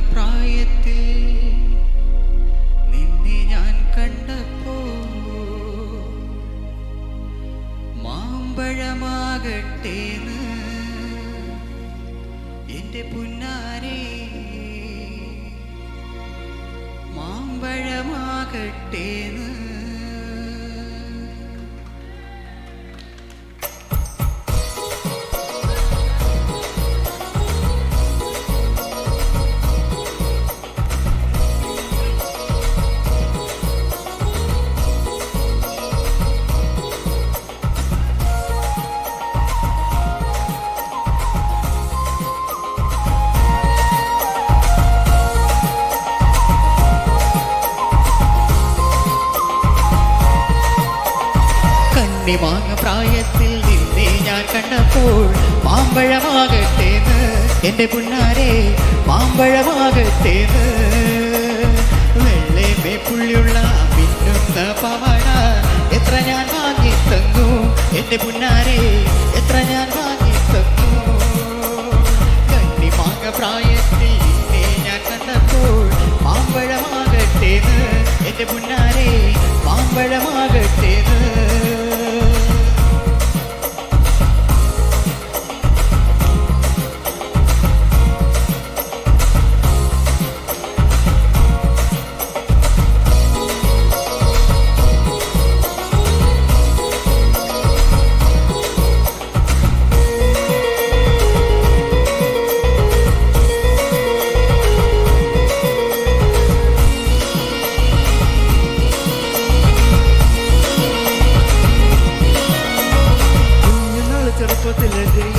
പ്രായത്തിൽ നിന്നെ ഞാൻ കണ്ടപ്പോ മാമ്പഴമാകട്ടേന്ന് എന്റെ പുന്നാരേ, മാമ്പഴമാകട്ടേന്ന്. മാങ്ങ പ്രായത്തിൽ നിന്നെ ഞാൻ കണ്ടപ്പോൾ മാമ്പഴമാകട്ടേന്ന് എന്റെ പുന്നാരെ, മാമ്പഴമാകട്ടേന്ന്. വെള്ളേമേ പുള്ളിയുള്ള മിന്നുന്ന പവഴ എത്ര ഞാൻ വാങ്ങി തന്നു എന്റെ പുന്നാരെ, എത്ര ഞാൻ വാങ്ങി തന്നു. കന്നി മാങ്ങ പ്രായത്തിൽ നിന്നെ ഞാൻ കണ്ടപ്പോൾ മാമ്പഴമാകട്ടേന്ന് എന്റെ പുന്നാരെ, മാമ്പഴമാകട്ടേന്ന്.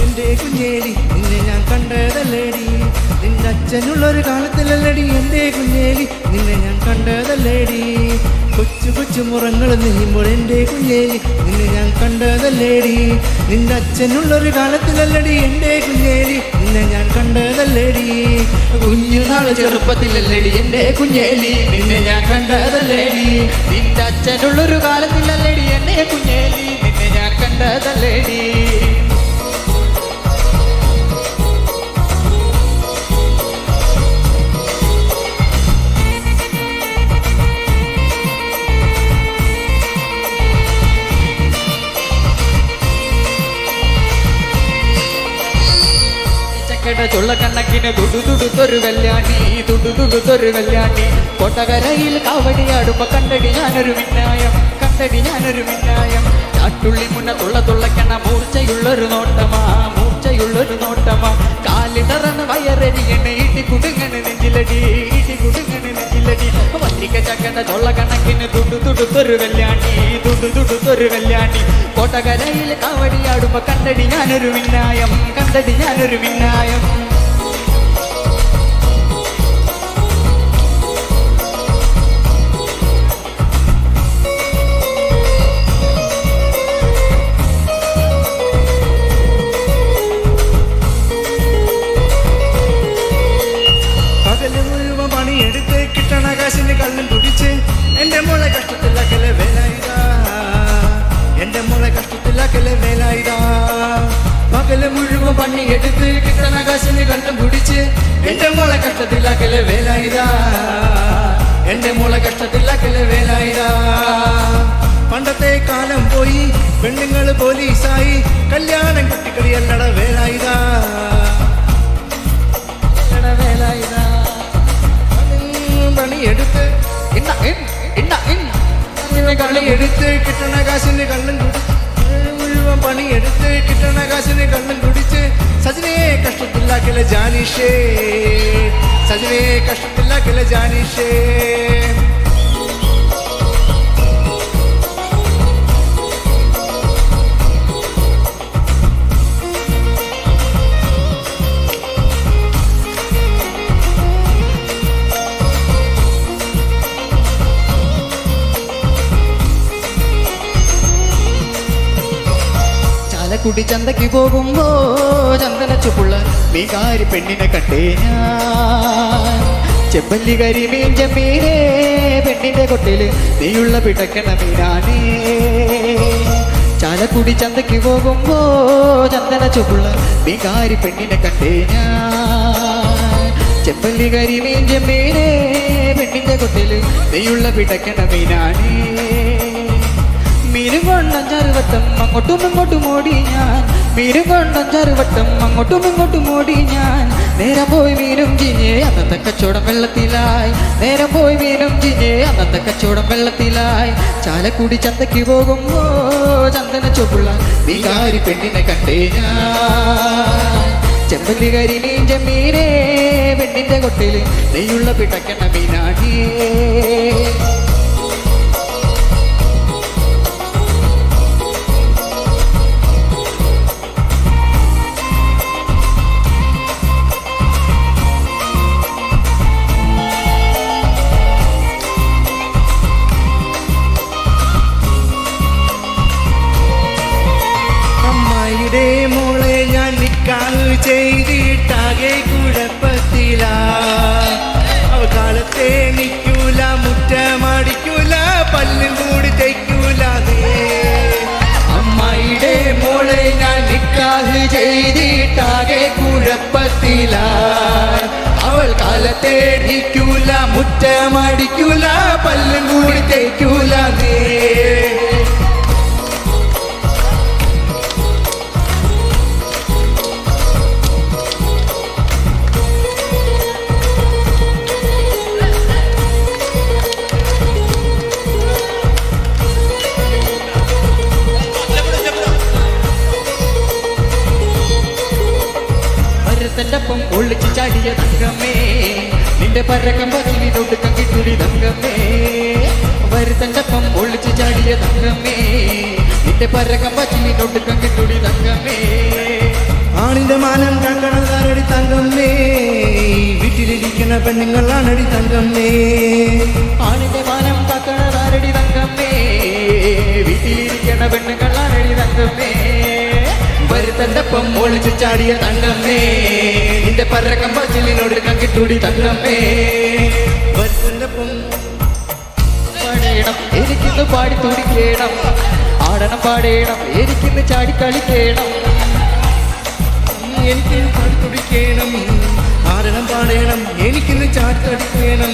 എന്റെ കുഞ്ഞേലി നിന്നെ ഞാൻ കണ്ടതല്ലേടി, നിന്റെ അച്ഛനുള്ളൊരു കാലത്തിലല്ലടി എന്റെ കുഞ്ഞേലി നിന്നെ ഞാൻ കണ്ടതല്ലേടി. കൊച്ചു കൊച്ചു മുറങ്ങൾ നെയ്യുമ്പോൾ എന്റെ കുഞ്ഞേലി നിന്നെ ഞാൻ കണ്ടതല്ലേടി, നിന്റെ അച്ഛനുള്ളൊരു കാലത്തിലല്ലടി എന്റെ കുഞ്ഞേലി നിന്നെ ഞാൻ കണ്ടതല്ലേടി. കുഞ്ഞുനാള് ചെറുപ്പത്തിലല്ലടി എന്റെ കുഞ്ഞേലി നിന്നെ ഞാൻ കണ്ടതല്ലേടി, നിന്റെ അച്ഛനുള്ളൊരു കാലത്തിലല്ലടി എന്റെ കുഞ്ഞേലി നിന്നെ ഞാൻ കണ്ടതല്ലേടി. ചുള്ളക്കണ്ണക്കിന് തുടുതുടുത്തൊരു കല്യാണി, തുടുതുടുത്തൊരു കല്യാണി. കൊട്ടകരയിൽ കാവടിയാടുമ്പോ കണ്ടടി ഞാനൊരു മിന്നായം, കണ്ടടി ഞാനൊരു മിന്നായം. ചാട്ടുള്ളി മുന്ന തുള്ളക്കണ മൂർച്ചയുള്ളൊരു നോട്ടമാ, മൂർച്ചയുള്ളൊരു നോട്ടമാ. കാലിടറന്ന് വയറെരിയണ ഇടി കുടുങ്ങണ് നെഞ്ചിലടി, ഇടി കുടുങ്ങണ് നെഞ്ചിലടി. വല്ലിക്ക ചക്കണ്ട ചുള്ളക്കണ്ണക്കിന് തുടുതുടുത്തൊരു കല്യാണി, തുടുതുടുത്തൊരു കല്യാണി. കൊട്ടകരയിൽ കാവടിയാടുമ്പോ കണ്ടടി ഞാനൊരു മിന്നായം, കണ്ടടി ഞാനൊരു മിന്നായം. പകല് മുഴുവൻ പണിയെടുത്ത് കിട്ടണ കാശിന് കള്ളും കുടിച്ച് എന്റെ മോളെ കഷ്ടത്തിലാക്കലെ വേലായിതാ, എന്റെ മോളെ കഷ്ടത്തിലാക്കലെ വേലായിതാ. പകല് മുഴുവൻ പണിയെടുത്ത് കിട്ടണ കാശിന് കള്ളും കുടിച്ച് എന്റെ മോളെ കഷ്ടത്തിലാക്കലെ വേലായിതാ, എന്റെ മോളെ കഷ്ടത്തിലാക്കലെ വേലായിതാ. പണ്ടത്തെ കാലം പോയി പെണ്ണുങ്ങള് പോലീസായി, കല്യാണം കുട്ടിക്കളിയല്ലട വേലായിതാ, വേലായിതാ. പണിയെടുത്ത് കളിയെടുത്ത് കിട്ടണ കാശിന് കള്ളും കുടിച്ച്, മുഴുവൻ പണിയെടുത്ത് കിട്ടണ കാശിന് കള്ളും കുടിച്ച് സജനെ കഷ്ടത്തിലാക്കലെ ജാനിഷേ, സജനെ കഷ്ടത്തിലാക്കലെ ജാനിഷേ. കുടി ചന്തയ്ക്ക് പോകുമ്പോ ചന്ദന ചുപ്പുള്ള വികാരി പെണ്ണിനെ കണ്ടേ ഞാൻ. ചെമ്പല്ലി കരിമീൻ ചെമ്മീനേ പെണ്ണിന്റെ കൊട്ടില് നീയുള്ള പിടക്കണ മീനാനേ. ചാലക്കുടി ചന്തയ്ക്ക് പോകുമ്പോ ചന്ദന ചുപ്പുള്ള വികാരി പെണ്ണിനെ കണ്ടേ ഞാൻ. ചെമ്പല്ലി കരിമീൻ ചെമ്മീനേ പെണ്ണിന്റെ കൊട്ടില് നെയ്യുള്ള പിടക്കണ മീനാണേ മീനും കൊണ്ടഞ്ചാറ് വട്ടം അങ്ങോട്ടും ഇങ്ങോട്ടും ഓടി ഞാൻ മീനും കൊണ്ടഞ്ചാറ് വട്ടം അങ്ങോട്ടും ഇങ്ങോട്ടും ഓടി ഞാൻ നേരം പോയി മീനും ചിഞ്ഞേ അന്നത്തെ കച്ചവടം വെള്ളത്തിലായി നേരം പോയി മീനും ചിഞ്ഞേ അന്നത്തെ കച്ചവടം വെള്ളത്തിലായി ചാലക്കുടി ചന്തയ്ക്ക് പോകുമ്പോ ചന്ദന ചൊപ്പുള്ള വികാരി പെണ്ണിനെ കണ്ടേ ഞാൻ ചെമ്പല്ലി കരിമീൻ ചെമ്മീനേ പെണ്ണിന്റെ കൊട്ടില് നെയ്യുള്ള പിടക്കണ മീനാണേ അമ്മായിയുടെ മോളെ ഞാൻ നിക്കാഹ് ചെയ്തിട്ടാകെ കുഴപ്പത്തില അവ കാലത്തെ നിൽക്കൂല മുറ്റമടിക്കൂല പല്ലും കൂടി തയ്ക്കൂലാതെ അമ്മായിയുടെ മോളെ ഞാൻ നിക്കാഹ് ചെയ്തിട്ടാകെ കുഴപ്പത്തില അവൾ കാലത്തെ നിൽക്കൂല മുറ്റമടിക്കൂല പല്ലും കൂടി തയ്ക്കൂലാതെ ൊപ്പം ഒളിച്ചു ചാടിയ തങ്കമ്മേ നിന്റെ പരക്കം പതിനൊടുക്കം കിട്ടുടി തങ്കമ്മേ വരുത്തൻ്റെപ്പം ഒളിച്ചു ചാടിയ തങ്കമ്മേ നിന്റെ പരക്കം പതിനൊടുക്കം കിട്ടുടി തങ്കമ്മേ ആണിന്റെ മാനം കങ്കണക്കാരടി തങ്കമ്മേ വീട്ടിലിരിക്കുന്ന പെണ്ണുങ്ങളാണടി തങ്കമ്മേ ആണിന്റെ മാനം കാക്കണതാരടി തങ്കമ്മേ വീട്ടിലിരിക്കണ പെണ്ണുങ്ങളാണടി തങ്കമ്മേ വരുത്തൻ്റെപ്പം ഒളിച്ചു ചാടിയ തങ്കമ്മേ നിന്റെ പരക്കം പച്ചിലിനൊടുക്കം കിട്ടുടി തങ്കമ്മേ വരുത്തൻ്റെപ്പം പാടേണം എനിക്കിന്ന് പാടി തുടിക്കേണം ആടണം പാടേണം എനിക്കിന്ന് ചാടി കളിക്കേണം എനിക്ക് പാടി തുടിക്കണം ആടണം പാടേണം എനിക്കിന്ന് ചാട്ടടിക്കണം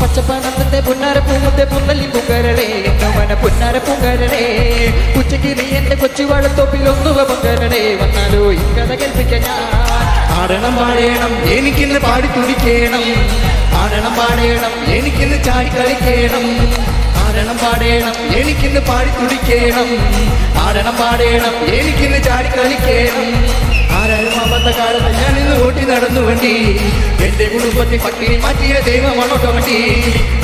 പച്ചപ്പനത്തെ പുന്നാര പൂമുത്തെ പുന്നല്ലി പൂങ്കരടേ എന്നവന പുന്നാര പൂങ്കരടേ ഉച്ചയ്ക്ക് നീ എന്റെ കൊച്ചു വാഴത്തോപ്പിൽ ഒന്നുവ പൊങ്കരടേ വന്നാലോ ഈ കഥ കേൾപ്പിക്കാൻ ഞാൻ ആടണം പാടേണം എനിക്കിന്ന് പാടി തുടിക്കണം ആടണം പാടേണം എനിക്കിന്ന് ചാടി കളിക്കണം ആടണം പാടേണം എനിക്കിന്ന് പാടി തുടിക്കണം ആടണം പാടേണം എനിക്കിന്ന് ചാടി കളിക്കണം ആരാരും അമ്പത്ത കാലത്ത് ഞാൻ ഇന്ന് ഓട്ടി നടന്നു വണ്ടി എന്റെ കുടുംബത്തിൽ പട്ടിണി മാറ്റിയ ദൈവമാണോട്ടോ വണ്ടി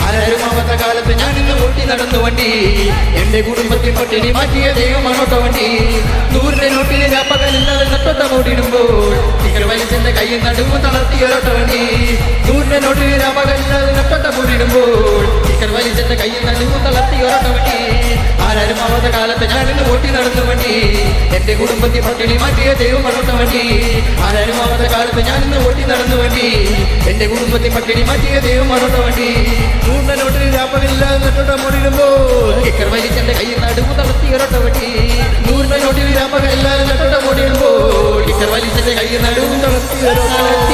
ആരാരും അമ്പത്ത കാലത്ത് ഞാൻ ഇന്ന് ഓട്ടി നടന്നു വണ്ടി എന്റെ കുടുംബത്തിൽ പട്ടിണി മാറ്റിയ ദൈവമാണോട്ടോ വണ്ടി 100 നോട്ടിന് പകലില്ലാതെ നട്ടൊട്ട മൂടിടുമ്പോൾ നിങ്ങൾ വലിച്ചെന്റെ കയ്യിൽ നടുവ് തളർത്തിയൊരൊട്ട വണ്ടി 100 നോട്ടിന് പകലില്ലാതെ നട്ടൊട്ട മൂടിടുമ്പോൾ നിങ്ങൾ വലിച്ചെന്റെ കയ്യിൽ നടുവ് തളർത്തിയൊരൊട്ട വണ്ടി ആരാരും അമ്പത്ത കാലത്ത് ഞാൻ ഇന്ന് ഓട്ടി നടന്നു വണ്ടി എന്റെ കുടുംബത്തിൽ പട്ടിണി മാറ്റിയ ദൈവമാണോട്ടോ വണ്ടി ആരാരും ആവാത്ത കാലത്ത് ഞാൻ ഇന്ന് ഓട്ടി നടന്നു വണ്ടി എന്റെ കുടുംബത്തെ പട്ടിണി മാറ്റിയ ദൈവമാണോട്ടോ വണ്ടി 100 നോട്ടിന് രാപ്പകലില്ലാതെ നട്ടോട്ട മൂടിടുമ്പോൾ കിക്കർ വലിച്ചെന്റെ കയ്യിൽ നടുവ് തളർത്തിയൊരൊട്ട വണ്ടി 100 നോട്ടിൽ രാപ്പകലില്ലാതെ നട്ടോട്ട ഓടിയുമ്പോൾ കിക്കർ വലിച്ചെന്റെ കയ്യിൽ നടുവ് തളർത്തിയൊരൊട്ട